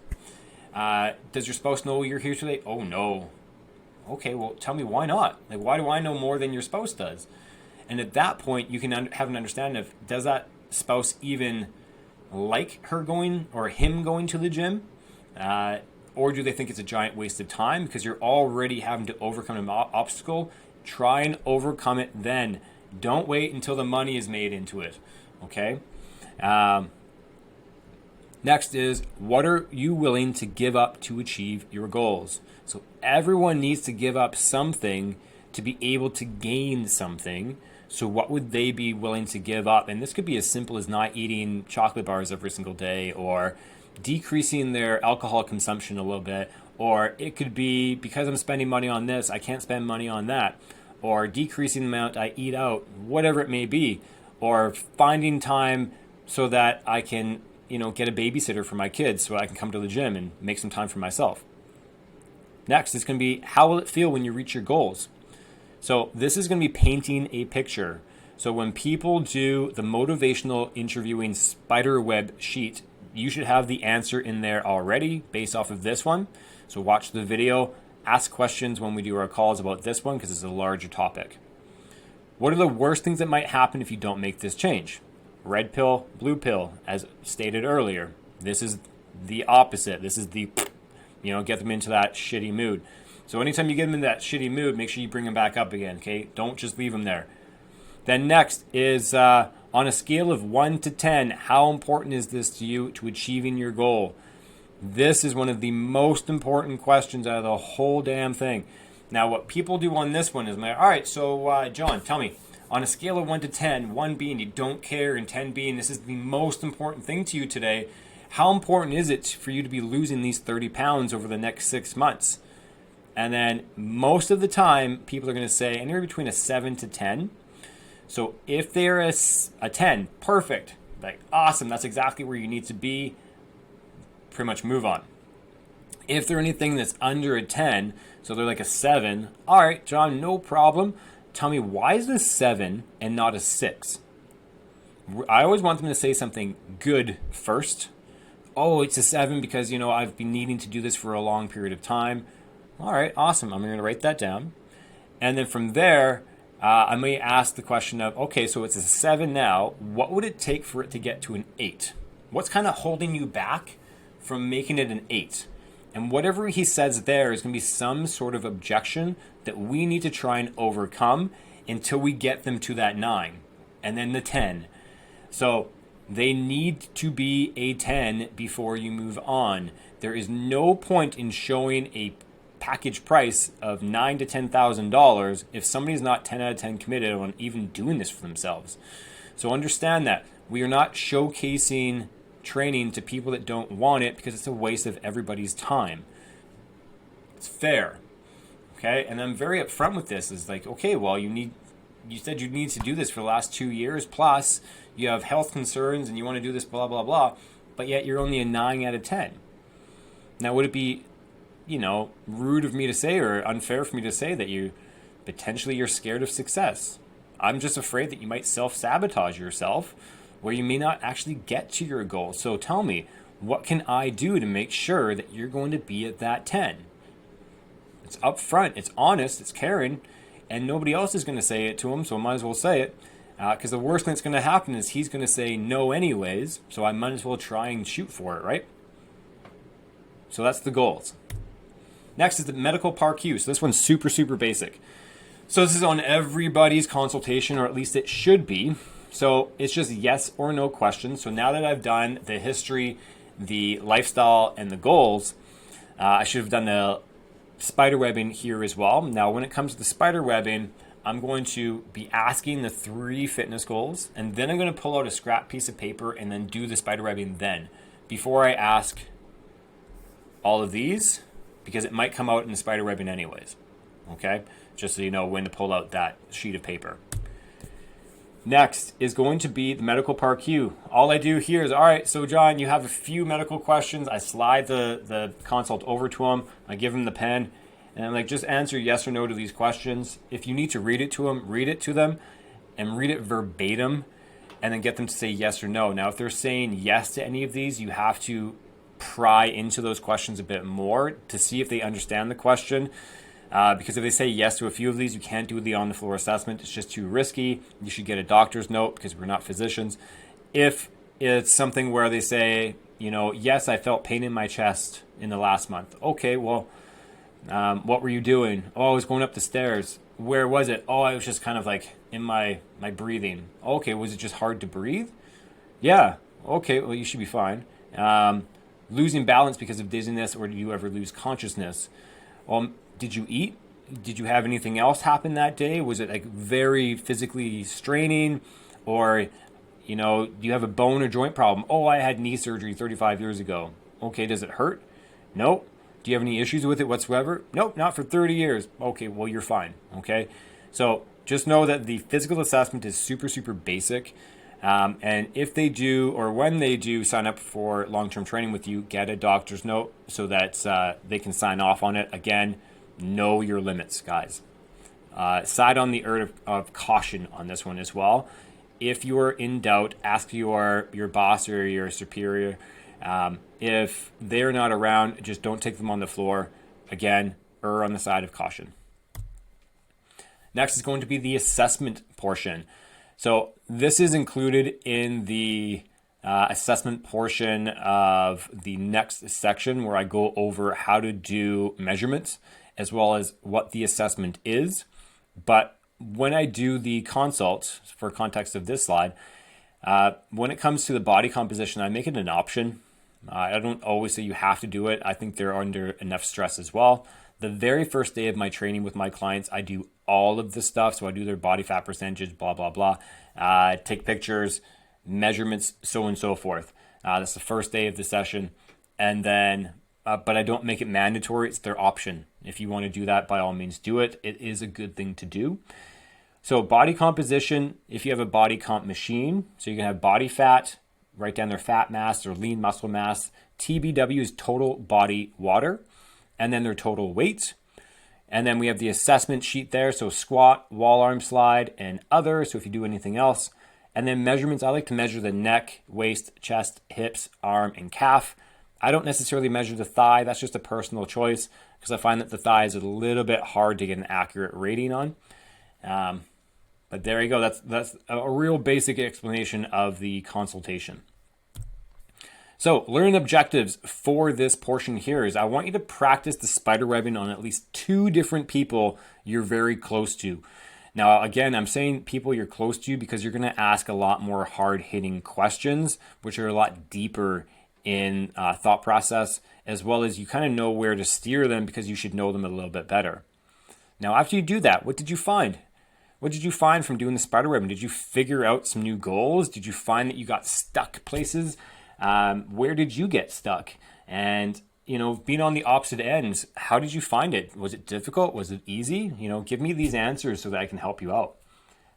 Does your spouse know you're here today? Oh no. Okay, well tell me why not? Like, why do I know more than your spouse does? And at that point, you can have an understanding of, does that spouse even like her going or him going to the gym? Or do they think it's a giant waste of time because you're already having to overcome an obstacle? Try and overcome it then. Don't wait until the money is made into it, okay? Next is, what are you willing to give up to achieve your goals? So everyone needs to give up something to be able to gain something. So what would they be willing to give up? And this could be as simple as not eating chocolate bars every single day, or decreasing their alcohol consumption a little bit. Or it could be, because I'm spending money on this, I can't spend money on that. Or decreasing the amount I eat out, whatever it may be. Or finding time so that I can, get a babysitter for my kids so I can come to the gym and make some time for myself. Next is going to be, how will it feel when you reach your goals? So this is going to be painting a picture. So when people do the motivational interviewing spider web sheet, you should have the answer in there already based off of this one. So watch the video, ask questions when we do our calls about this one because it's a larger topic. What are the worst things that might happen if you don't make this change? Red pill, blue pill, as stated earlier. This is the opposite. This is the, get them into that shitty mood. So anytime you get them in that shitty mood, make sure you bring them back up again, okay? Don't just leave them there. Then next is, on a scale of 1 to 10, how important is this to you to achieving your goal? This is one of the most important questions out of the whole damn thing. Now, what people do on this one is, all right, so John, tell me, on a scale of 1 to 10, 1 being you don't care and 10 being this is the most important thing to you today, how important is it for you to be losing these 30 pounds over the next 6 months? And then most of the time, people are going to say anywhere between a 7 to 10. So if they're a 10, perfect. Like, awesome. That's exactly where you need to be. Pretty much move on. If they're anything that's under a 10, so they're like a 7, all right, John, no problem. Tell me, why is this 7 and not a 6? I always want them to say something good first. Oh, it's a 7 because, I've been needing to do this for a long period of time. All right, awesome. I'm going to write that down. And then from there, I may ask the question of, okay, so it's a 7 now. What would it take for it to get to an 8? What's kind of holding you back from making it an 8? And whatever he says there is going to be some sort of objection that we need to try and overcome until we get them to that 9 and then the 10. So they need to be a 10 before you move on. There is no point in showing a package price of $9,000 to $10,000 if somebody's not 10 out of 10 committed on even doing this for themselves. So understand that we are not showcasing training to people that don't want it because it's a waste of everybody's time. It's fair. Okay, and I'm very upfront with this. Is like, okay, well, you said you need to do this for the last 2 years, plus you have health concerns and you want to do this, blah, blah, blah, but yet you're only a 9 out of 10. Now, would it be, rude of me to say or unfair for me to say that you're scared of success? I'm just afraid that you might self-sabotage yourself where you may not actually get to your goal. So tell me, what can I do to make sure that you're going to be at that 10? It's upfront, it's honest, it's caring, and nobody else is going to say it to him, so I might as well say it. Because the worst thing that's going to happen is he's going to say no anyways, so I might as well try and shoot for it, right? So that's the goals. Next is the medical PAR-Q. So this one's super, super basic. So this is on everybody's consultation, or at least it should be. So it's just yes or no questions. So now that I've done the history, the lifestyle, and the goals, I should have done the spider webbing here as well. Now, when it comes to the spider webbing, I'm going to be asking the 3 fitness goals, and then I'm going to pull out a scrap piece of paper and then do the spider webbing then, before I ask all of these, because it might come out in the spider webbing anyways. Okay? Just so you know when to pull out that sheet of paper. Next is going to be the medical PAR-Q. All I do here is, all right, so John, you have a few medical questions. I slide the consult over to him. I give him the pen. And I'm like, just answer yes or no to these questions. If you need to read it to them, and read it verbatim, and then get them to say yes or no. Now, if they're saying yes to any of these, you have to pry into those questions a bit more to see if they understand the question. Because if they say yes to a few of these, you can't do the on-the-floor assessment. It's just too risky. You should get a doctor's note because we're not physicians. If it's something where they say, yes, I felt pain in my chest in the last month. Okay, well, what were you doing? Oh, I was going up the stairs. Where was it? Oh, I was just kind of like in my breathing. Okay, was it just hard to breathe? Yeah. Okay, well, you should be fine. Losing balance because of dizziness, or do you ever lose consciousness? Did you eat? Did you have anything else happen that day? Was it like very physically straining? Or, do you have a bone or joint problem? Oh, I had knee surgery 35 years ago. Okay, does it hurt? Nope. Do you have any issues with it whatsoever? Nope, not for 30 years. Okay, well, you're fine. Okay, so just know that the physical assessment is super, super basic. And if they do, or when they do sign up for long-term training with you, get a doctor's note so that they can sign off on it. Again, know your limits, guys. Side on the earth of caution on this one as well. If you are in doubt, ask your boss or your superior. If they're not around, just don't take them on the floor. Again, err on the side of caution. Next is going to be the assessment portion. So this is included in the assessment portion of the next section, where I go over how to do measurements as well as what the assessment is. But when I do the consult, for context of this slide, when it comes to the body composition, I make it an option. I don't always say you have to do it. I think they're under enough stress as well. The very first day of my training with my clients, I do all of the stuff. So I do their body fat percentages, blah, blah, blah. Take pictures, measurements, so on and so forth. That's the first day of the session. And then, but I don't make it mandatory. It's their option. If you want to do that, by all means do it. It is a good thing to do. So body composition, if you have a body comp machine, so you can have body fat, write down their fat mass or lean muscle mass. TBW is total body water, and then their total weight. And then we have the assessment sheet there. So squat, wall arm slide, and other. So if you do anything else. And then measurements, I like to measure the neck, waist, chest, hips, arm, and calf. I don't necessarily measure the thigh. That's just a personal choice because I find that the thigh is a little bit hard to get an accurate rating on. But there you go. That's a real basic explanation of the consultation. So learning objectives for this portion here is I want you to practice the spider webbing on at least 2 different people you're very close to. Now, again, I'm saying people you're close to because you're going to ask a lot more hard-hitting questions, which are a lot deeper in thought process, as well as you kind of know where to steer them because you should know them a little bit better. Now, after you do that, what did you find? What did you find from doing the spider webbing? Did you figure out some new goals? Did you find that you got stuck places? Where did you get stuck? And, being on the opposite ends, how did you find it? Was it difficult? Was it easy? Give me these answers so that I can help you out.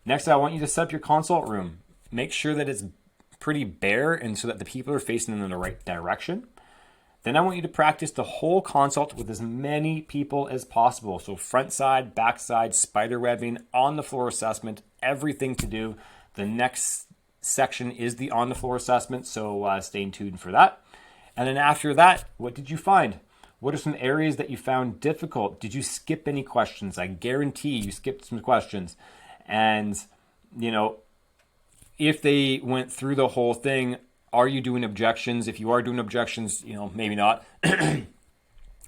Next, I want you to set up your consult room. Make sure that it's pretty bare and so that the people are facing in the right direction. Then I want you to practice the whole consult with as many people as possible. So front side, back side, spider webbing, on the floor assessment, everything to do. The next section is the on the floor assessment, so stay tuned for that. And then after that, what did you find? What are some areas that you found difficult? Did you skip any questions? I guarantee you skipped some questions. And, if they went through the whole thing, are you doing objections? If you are doing objections, maybe not.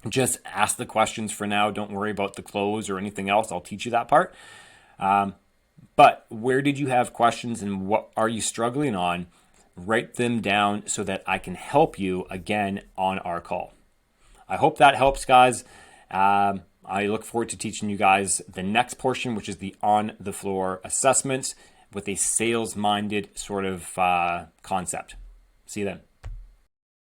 Just ask the questions for now. Don't worry about the close or anything else. I'll teach you that part. But where did you have questions and what are you struggling on? Write them down so that I can help you again on our call. I hope that helps, guys. I look forward to teaching you guys the next portion, which is the on the floor assessments with a sales-minded sort of concept. See you then.